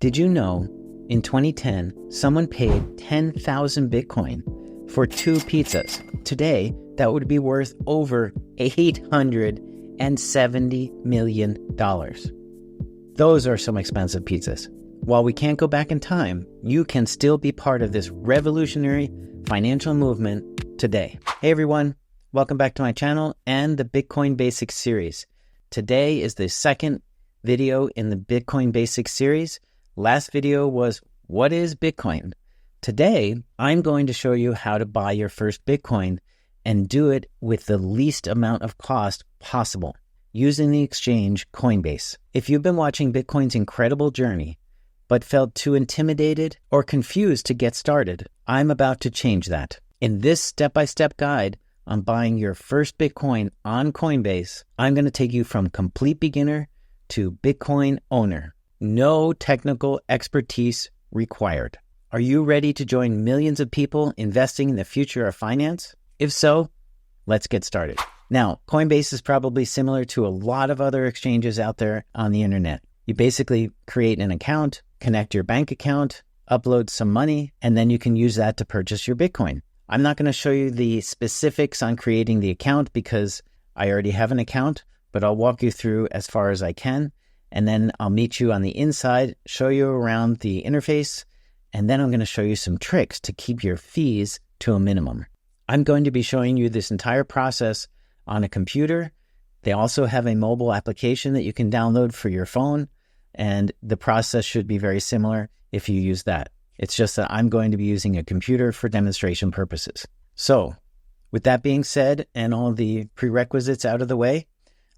Did you know in 2010, someone paid 10,000 Bitcoin for 2 pizzas? Today, that would be worth over $870 million. Those are some expensive pizzas. While we can't go back in time, you can still be part of this revolutionary financial movement today. Hey everyone, welcome back to my channel and the Bitcoin Basics series. Today is the second video in the Bitcoin Basics series. Last video was, what is Bitcoin? Today, I'm going to show you how to buy your first Bitcoin and do it with the least amount of cost possible using the exchange Coinbase. If you've been watching Bitcoin's incredible journey, but felt too intimidated or confused to get started, I'm about to change that. In this step-by-step guide on buying your first Bitcoin on Coinbase, I'm going to take you from complete beginner to Bitcoin owner. No technical expertise required. Are you ready to join millions of people investing in the future of finance? If so, let's get started. Now, Coinbase is probably similar to a lot of other exchanges out there on the internet. You basically create an account, connect your bank account, upload some money, and then you can use that to purchase your Bitcoin. I'm not going to show you the specifics on creating the account because I already have an account, but I'll walk you through as far as I can. And then I'll meet you on the inside, show you around the interface, and then I'm going to show you some tricks to keep your fees to a minimum. I'm going to be showing you this entire process on a computer. They also have a mobile application that you can download for your phone, and the process should be very similar if you use that. It's just that I'm going to be using a computer for demonstration purposes. So, with that being said and all the prerequisites out of the way,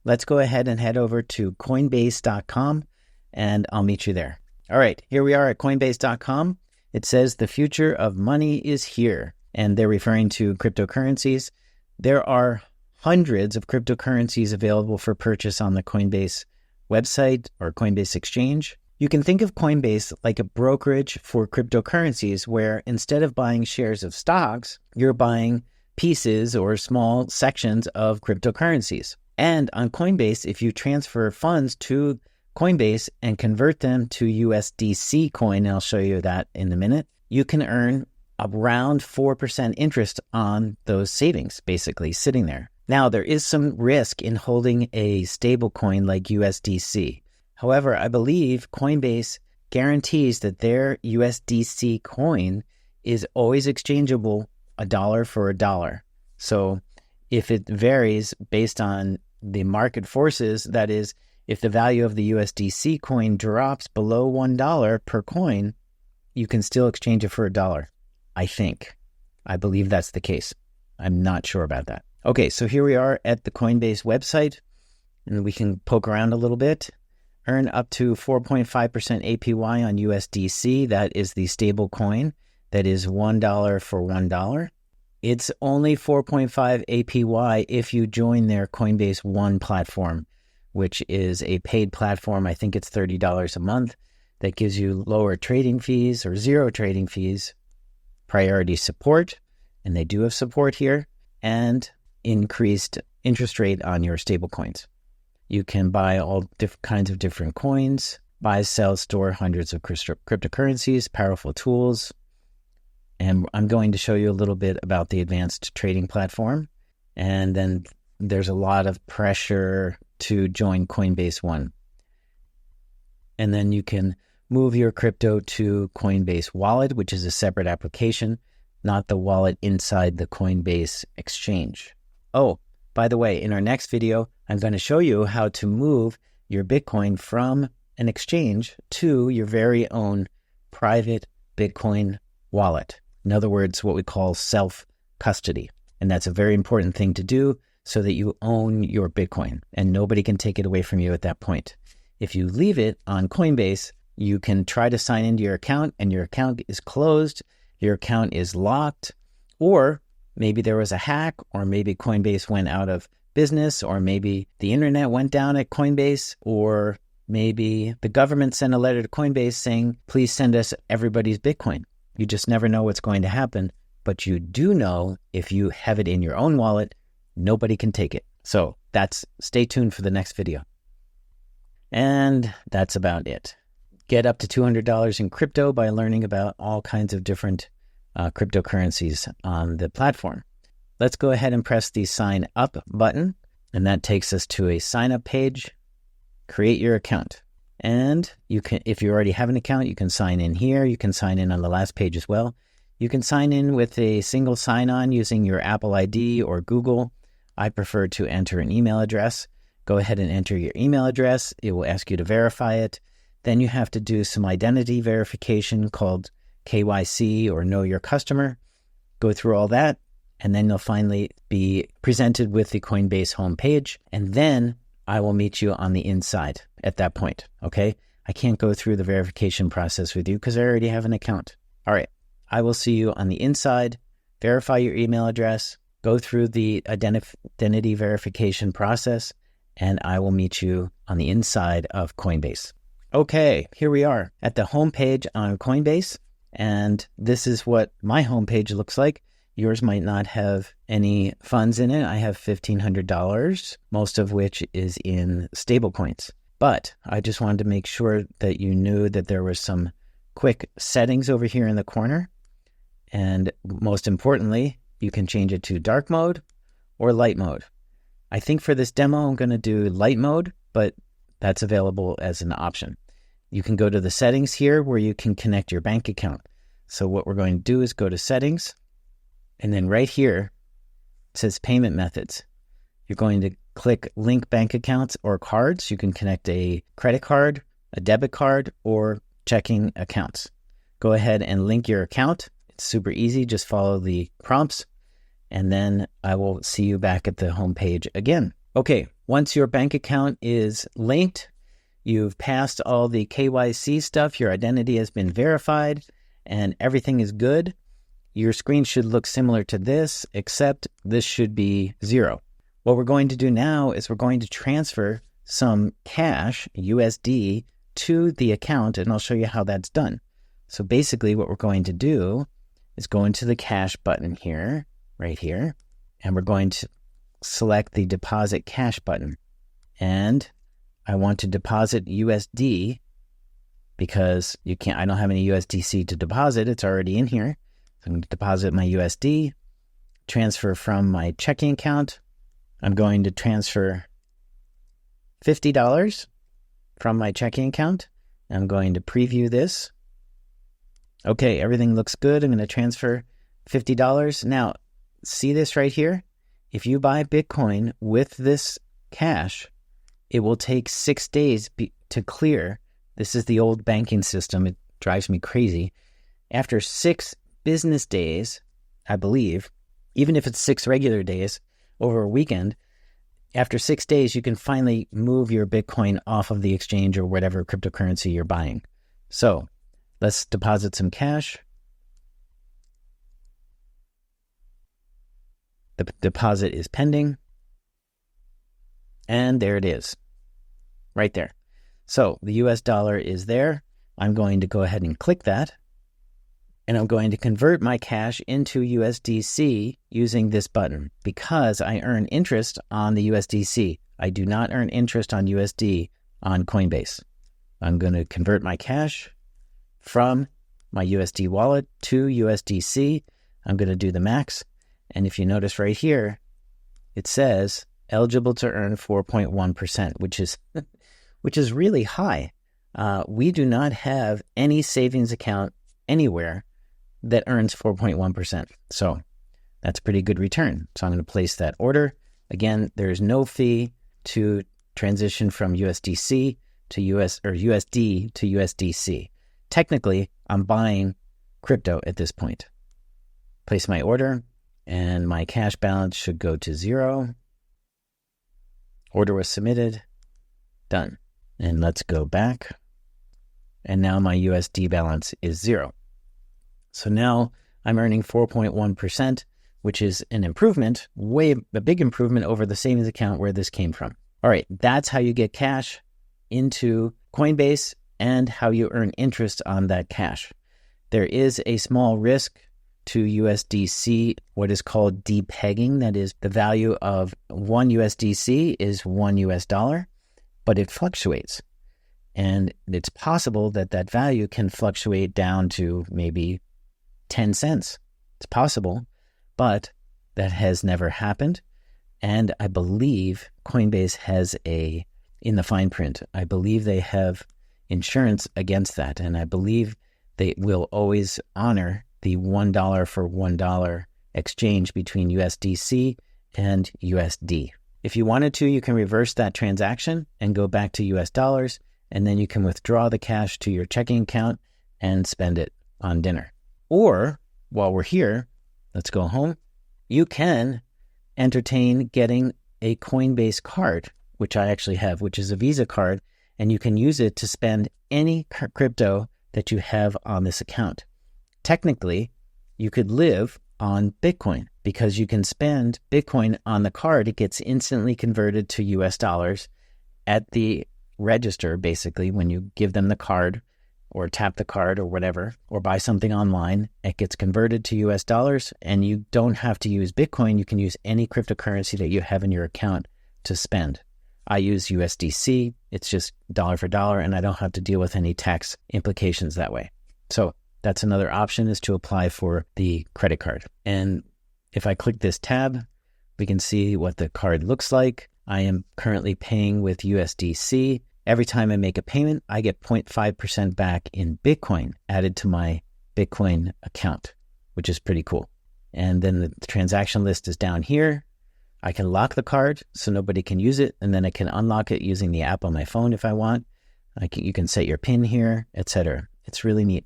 let's go ahead and head over to Coinbase.com and I'll meet you there. All right, here we are at Coinbase.com. It says the future of money is here, and they're referring to cryptocurrencies. There are hundreds of cryptocurrencies available for purchase on the Coinbase website or Coinbase exchange. You can think of Coinbase like a brokerage for cryptocurrencies where instead of buying shares of stocks, you're buying pieces or small sections of cryptocurrencies. And on Coinbase, if you transfer funds to Coinbase and convert them to USDC coin, and I'll show you that in a minute, you can earn around 4% interest on those savings, basically sitting there. Now, there is some risk in holding a stable coin like USDC. However, I believe Coinbase guarantees that their USDC coin is always exchangeable $1 for $1. So if it varies based on the market forces, that is, if the value of the USDC coin drops below $1 per coin, you can still exchange it for $1. I think. I believe that's the case. I'm not sure about that. Okay, so here we are at the Coinbase website, and we can poke around a little bit. Earn up to 4.5% APY on USDC. That is the stable coin. That is $1 for $1. It's only 4.5 APY if you join their Coinbase One platform, which is a paid platform. I think it's $30 a month. That gives you lower trading fees or zero trading fees, priority support, and they do have support here, and increased interest rate on your stable coins. You can buy all kinds of different coins, buy, sell, store hundreds of cryptocurrencies, powerful tools. And I'm going to show you a little bit about the advanced trading platform. And then there's a lot of pressure to join Coinbase One. And then you can move your crypto to Coinbase Wallet, which is a separate application, not the wallet inside the Coinbase exchange. Oh, by the way, in our next video, I'm going to show you how to move your Bitcoin from an exchange to your very own private Bitcoin wallet. In other words, what we call self-custody. And that's a very important thing to do so that you own your Bitcoin and nobody can take it away from you at that point. If you leave it on Coinbase, you can try to sign into your account and your account is closed, your account is locked, or maybe there was a hack, or maybe Coinbase went out of business, or maybe the internet went down at Coinbase, or maybe the government sent a letter to Coinbase saying, please send us everybody's Bitcoin. You just never know what's going to happen, but you do know if you have it in your own wallet, nobody can take it. So stay tuned for the next video. And that's about it. get up to $200 in crypto by learning about all kinds of different cryptocurrencies on the platform. Let's go ahead and press the sign up button, and that takes us to a sign up page. Create your account. And you can, if you already have an account, you can sign in here. You can sign in on the last page as well. You can sign in with a single sign-on using your Apple ID or Google. I prefer to enter an email address. Go ahead and enter your email address. It will ask you to verify it. Then you have to do some identity verification called KYC or Know Your Customer. Go through all that, and then you'll finally be presented with the Coinbase homepage. And then I will meet you on the inside at that point, okay? I can't go through the verification process with you because I already have an account. All right, I will see you on the inside, verify your email address, go through the identity verification process, and I will meet you on the inside of Coinbase. Okay, here we are at the homepage on Coinbase, and this is what my homepage looks like. Yours might not have any funds in it. I have $1,500, most of which is in stablecoins. But I just wanted to make sure that you knew that there was some quick settings over here in the corner. And most importantly, you can change it to dark mode or light mode. I think for this demo, I'm going to do light mode, but that's available as an option. You can go to the settings here where you can connect your bank account. So what we're going to do is go to settings. And then right here, it says payment methods. You're going to click link bank accounts or cards. You can connect a credit card, a debit card, or checking accounts. Go ahead and link your account. It's super easy. Just follow the prompts. And then I will see you back at the homepage again. Okay, once your bank account is linked, you've passed all the KYC stuff, your identity has been verified, and everything is good. Your screen should look similar to this, except this should be 0. What we're going to do now is we're going to transfer some cash, USD, to the account, and I'll show you how that's done. So basically what we're going to do is go into the cash button here, right here, and we're going to select the deposit cash button. And I want to deposit USD because I don't have any USDC to deposit. It's already in here. So I'm going to deposit my USD, transfer from my checking account. I'm going to transfer $50 from my checking account. I'm going to preview this. Okay, everything looks good. I'm going to transfer $50. Now, see this right here? If you buy Bitcoin with this cash, it will take 6 days to clear. This is the old banking system. It drives me crazy. After 6 business days, I believe, even if it's 6 regular days over a weekend, after 6 days, you can finally move your Bitcoin off of the exchange or whatever cryptocurrency you're buying. So let's deposit some cash. The deposit is pending. And there it is, right there. So the US dollar is there. I'm going to go ahead and click that. And I'm going to convert my cash into USDC using this button because I earn interest on the USDC. I do not earn interest on USD on Coinbase. I'm going to convert my cash from my USD wallet to USDC. I'm going to do the max. And if you notice right here, it says eligible to earn 4.1%, which is really high. We do not have any savings account anywhere that earns 4.1%. So that's a pretty good return. So I'm going to place that order. Again, there's no fee to transition from USDC to USD to USDC. Technically, I'm buying crypto at this point. Place my order and my cash balance should go to 0. Order was submitted. Done. And let's go back. And now my USD balance is 0. So now I'm earning 4.1%, which is an improvement, a big improvement over the savings account where this came from. All right, that's how you get cash into Coinbase and how you earn interest on that cash. There is a small risk to USDC, what is called depegging. That is, the value of one USDC is $1 US, but it fluctuates. And it's possible that that value can fluctuate down to maybe 10 cents. It's possible, but that has never happened. And I believe Coinbase has in the fine print, I believe they have insurance against that. And I believe they will always honor the $1 for $1 exchange between USDC and USD. If you wanted to, you can reverse that transaction and go back to US dollars, and then you can withdraw the cash to your checking account and spend it on dinner. Or while we're here, let's go home. You can entertain getting a Coinbase card, which I actually have, which is a Visa card, and you can use it to spend any crypto that you have on this account. Technically, you could live on Bitcoin because you can spend Bitcoin on the card. It gets instantly converted to US dollars at the register, basically, when you give them the card or tap the card or whatever, or buy something online, it gets converted to US dollars, and you don't have to use Bitcoin. You can use any cryptocurrency that you have in your account to spend. I use USDC. It's just dollar for dollar, and I don't have to deal with any tax implications that way. So that's another option, is to apply for the credit card. And if I click this tab, we can see what the card looks like. I am currently paying with USDC. Every time I make a payment, I get 0.5% back in Bitcoin added to my Bitcoin account, which is pretty cool. And then the transaction list is down here. I can lock the card so nobody can use it, and then I can unlock it using the app on my phone if I want. You can set your PIN here, etc. It's really neat.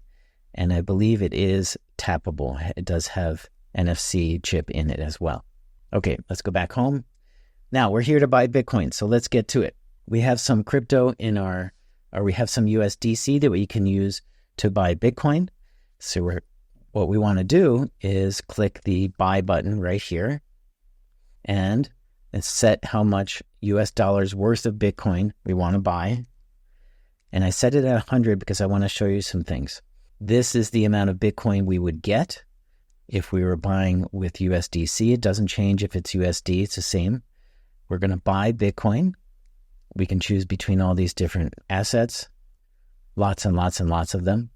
And I believe it is tappable. It does have NFC chip in it as well. Okay, let's go back home. Now we're here to buy Bitcoin, so let's get to it. We have some crypto we have some USDC that we can use to buy Bitcoin. So what we want to do is click the buy button right here and set how much US dollars worth of Bitcoin we want to buy. And I set it at 100 because I want to show you some things. This is the amount of Bitcoin we would get if we were buying with USDC. It doesn't change if it's USD, it's the same. We're going to buy Bitcoin. We can choose between all these different assets, lots and lots and lots of them.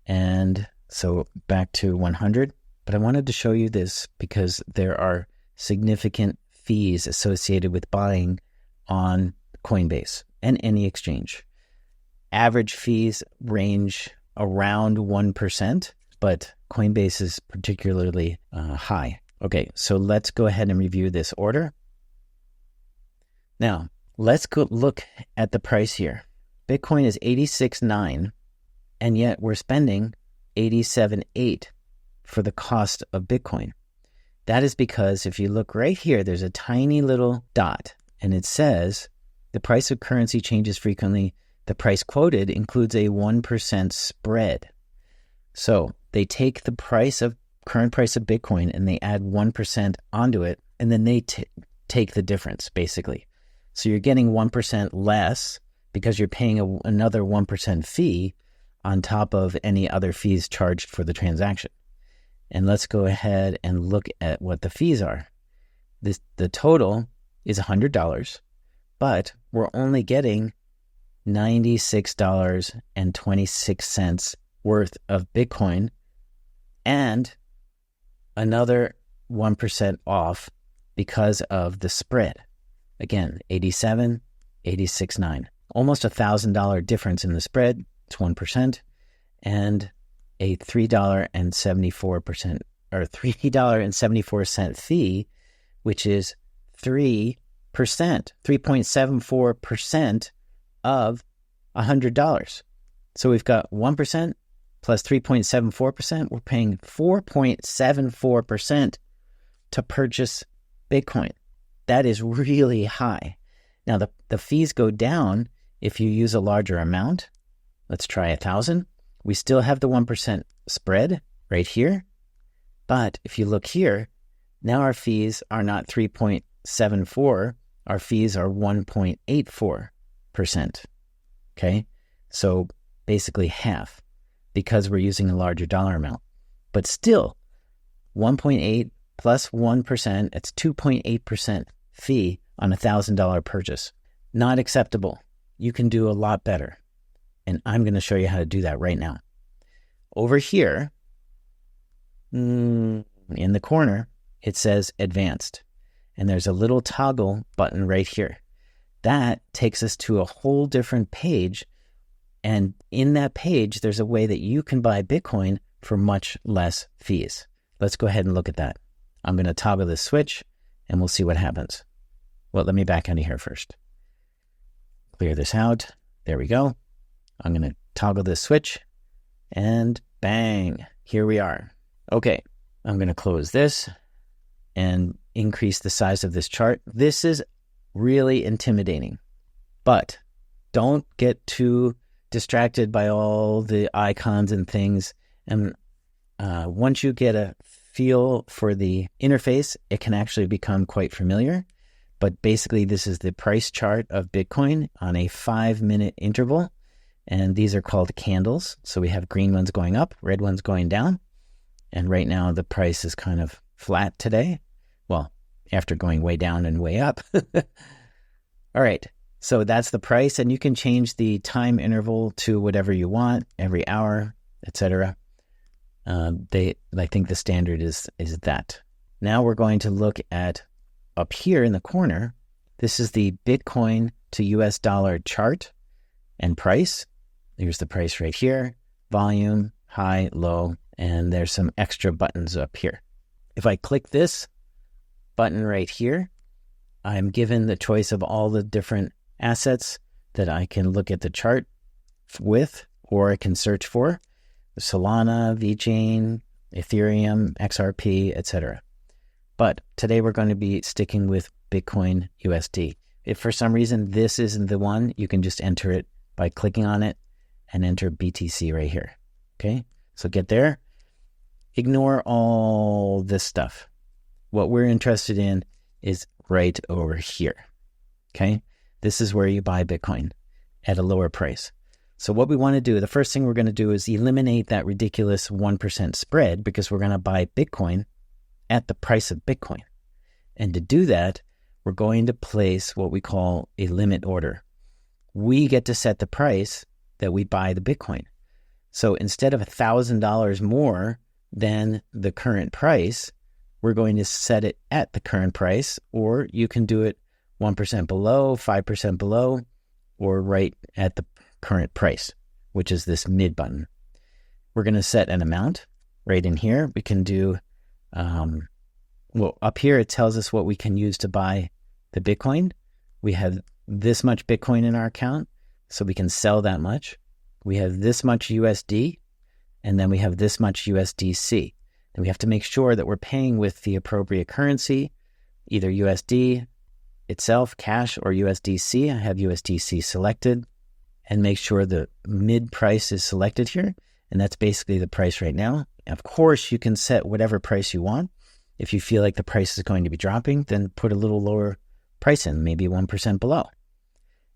And so back to 100. But I wanted to show you this because there are significant fees associated with buying on Coinbase and any exchange. Average fees range around 1%, but Coinbase is particularly high. Okay, so let's go ahead and review this order. Now, let's go look at the price here. Bitcoin is 86.9, and yet we're spending 87.8 for the cost of Bitcoin. That is because if you look right here, there's a tiny little dot, and it says the price of currency changes frequently. The price quoted includes a 1% spread. So they take the current price of Bitcoin and they add 1% onto it, and then they take the difference, basically. So you're getting 1% less because you're paying another 1% fee on top of any other fees charged for the transaction. And let's go ahead and look at what the fees are. The total is $100, but we're only getting $96.26 worth of Bitcoin and another 1% off because of the spread. Again, 87, 86.9. Almost $1,000 difference in the spread. It's 1%, and a $3.74 or $3.74 fee, which is 3.74% of $100. So we've got 1% plus 3.74%. We're paying 4.74% to purchase Bitcoin. That is really high. Now the fees go down if you use a larger amount. Let's try 1,000. We still have the 1% spread right here. But if you look here, now our fees are not 3.74. Our fees are 1.84%. Okay? So basically half because we're using a larger dollar amount. But still, 1.8 plus 1%, it's 2.8% fee on $1,000 purchase. Not acceptable. You can do a lot better. And I'm going to show you how to do that right now. Over here, in the corner, it says Advanced. And there's a little toggle button right here. That takes us to a whole different page. And in that page, there's a way that you can buy Bitcoin for much less fees. Let's go ahead and look at that. I'm going to toggle this switch and we'll see what happens. Well, let me back out of here first. Clear this out. There we go. I'm going to toggle this switch and bang, here we are. Okay, I'm going to close this and increase the size of this chart. This is really intimidating, but don't get too distracted by all the icons and things. And once you get a feel for the interface, it can actually become quite familiar. But basically, this is the price chart of Bitcoin on a 5-minute interval. And these are called candles. So we have green ones going up, red ones going down. And right now the price is kind of flat today. Well, after going way down and way up. All right. So that's the price. And you can change the time interval to whatever you want, every hour, etc. I think the standard is that. Now we're going to look at up here in the corner. This is the Bitcoin to US dollar chart and price. Here's the price right here, volume, high, low, and there's some extra buttons up here. If I click this button right here, I'm given the choice of all the different assets that I can look at the chart with, or I can search for Solana, VeChain, Ethereum, XRP, etc. But today we're going to be sticking with Bitcoin USD. If for some reason this isn't the one, you can just enter it by clicking on it and enter BTC right here. Okay, so get there. Ignore all this stuff. What we're interested in is right over here. Okay, this is where you buy Bitcoin at a lower price. So what we want to do, the first thing we're going to do is eliminate that ridiculous 1% spread, because we're going to buy Bitcoin at the price of Bitcoin. And to do that, we're going to place what we call a limit order. We get to set the price that we buy the Bitcoin. So instead of $1,000 more than the current price, we're going to set it at the current price, or you can do it 1% below, 5% below, or right at the current price, which is this mid button. We're going to set an amount right in here. We can do, well, up here it tells us what we can use to buy the Bitcoin. We have this much Bitcoin in our account, so we can sell that much. We have this much USD, and then we have this much USDC. And we have to make sure that we're paying with the appropriate currency, either USD itself, cash, or USDC. I have USDC selected, and make sure the mid price is selected here. And that's basically the price right now. Of course, you can set whatever price you want. If you feel like the price is going to be dropping, then put a little lower price in, maybe 1% below.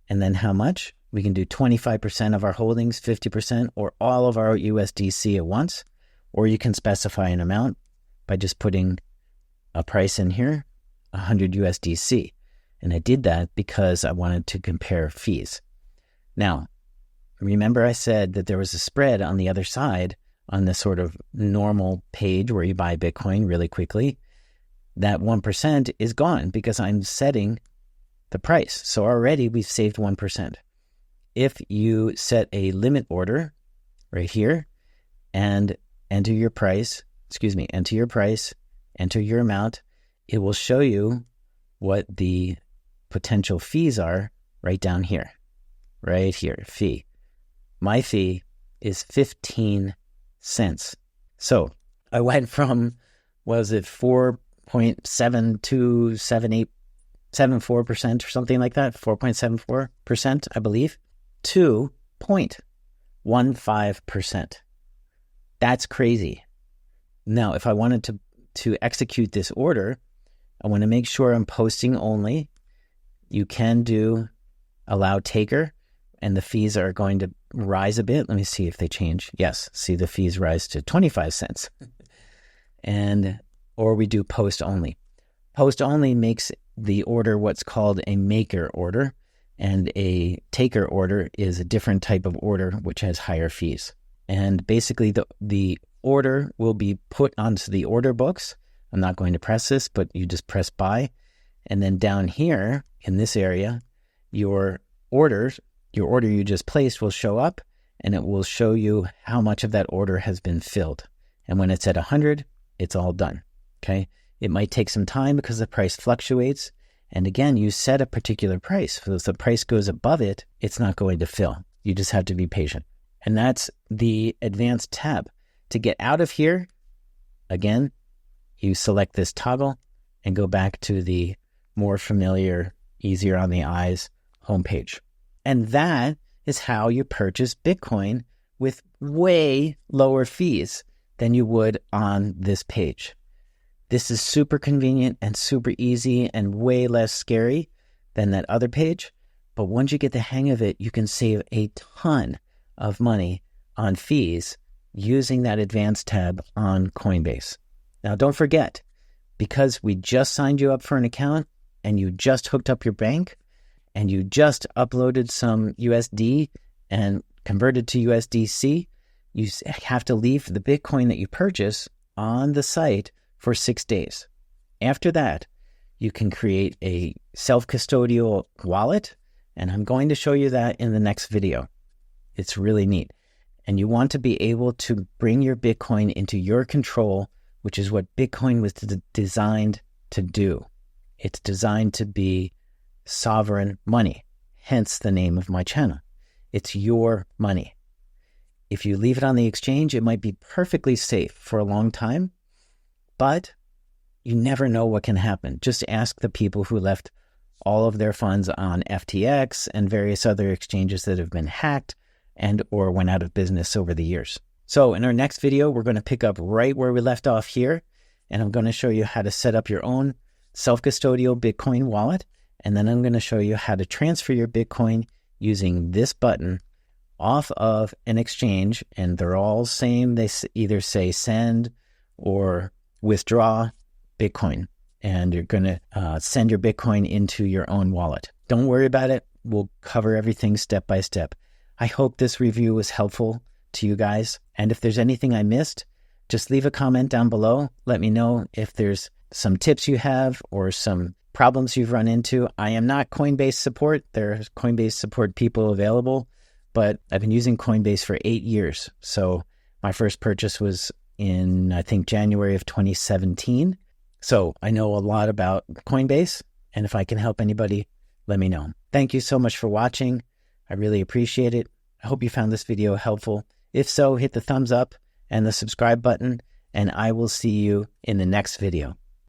And then how much? We can do 25% of our holdings, 50%, or all of our USDC at once. Or you can specify an amount by just putting a price in here, 100 USDC. And I did that because I wanted to compare fees. Now, remember I said that there was a spread on the other side on the sort of normal page where you buy Bitcoin really quickly. That 1% is gone because I'm setting the price. So already we've saved 1%. If you set a limit order right here and enter your price, enter your amount, it will show you what the potential fees are right down here, fee. My fee is 15 cents. So I went from, was it 4.7274% or something like that, 4.74%, I believe, to 0.15%. That's crazy. Now, if I wanted to execute this order, I want to make sure I'm posting only. You can do allow taker, and the fees are going to rise a bit. Let me see if they change. Yes, see the fees rise to 25 cents. Or we do post only. Post only makes the order what's called a maker order. and a taker order is a different type of order which has higher fees. And basically the order will be put onto the order books. I'm not going to press this, but you just press buy. And then down here in this area, your order you just placed will show up, and it will show you how much of that order has been filled. And when it's at 100, it's all done. Okay. It might take some time because the price fluctuates. And again, you set a particular price. So if the price goes above it, it's not going to fill. You just have to be patient. And that's the advanced tab. To get out of here, again, you select this toggle and go back to the more familiar, easier on the eyes homepage. And that is how you purchase Bitcoin with way lower fees than you would on this page. This is super convenient and super easy and way less scary than that other page. But once you get the hang of it, you can save a ton of money on fees using that advanced tab on Coinbase. Now, don't forget, because we just signed you up for an account and you just hooked up your bank and you just uploaded some USD and converted to USDC, you have to leave the Bitcoin that you purchase on the site for 6 days. After that, you can create a self-custodial wallet, and I'm going to show you that in the next video. It's really neat. And you want to be able to bring your Bitcoin into your control, which is what Bitcoin was designed to do. It's designed to be sovereign money, hence the name of my channel. It's your money. If you leave it on the exchange, it might be perfectly safe for a long time, but you never know what can happen. Just ask the people who left all of their funds on FTX and various other exchanges that have been hacked and or went out of business over the years. So in our next video, we're going to pick up right where we left off here, and I'm going to show you how to set up your own self-custodial Bitcoin wallet, and then I'm going to show you how to transfer your Bitcoin using this button off of an exchange, and they're all same. They either say send or withdraw Bitcoin, and you're going to send your Bitcoin into your own wallet. Don't worry about it. We'll cover everything step by step. I hope this review was helpful to you guys. And if there's anything I missed, just leave a comment down below. Let me know if there's some tips you have or some problems you've run into. I am not Coinbase support. There's Coinbase support people available, but I've been using Coinbase for 8 years. So my first purchase was in, I think, January of 2017. So I know a lot about Coinbase, and if I can help anybody, let me know. Thank you so much for watching. I really appreciate it. I hope you found this video helpful. If so, hit the thumbs up and the subscribe button, and I will see you in the next video.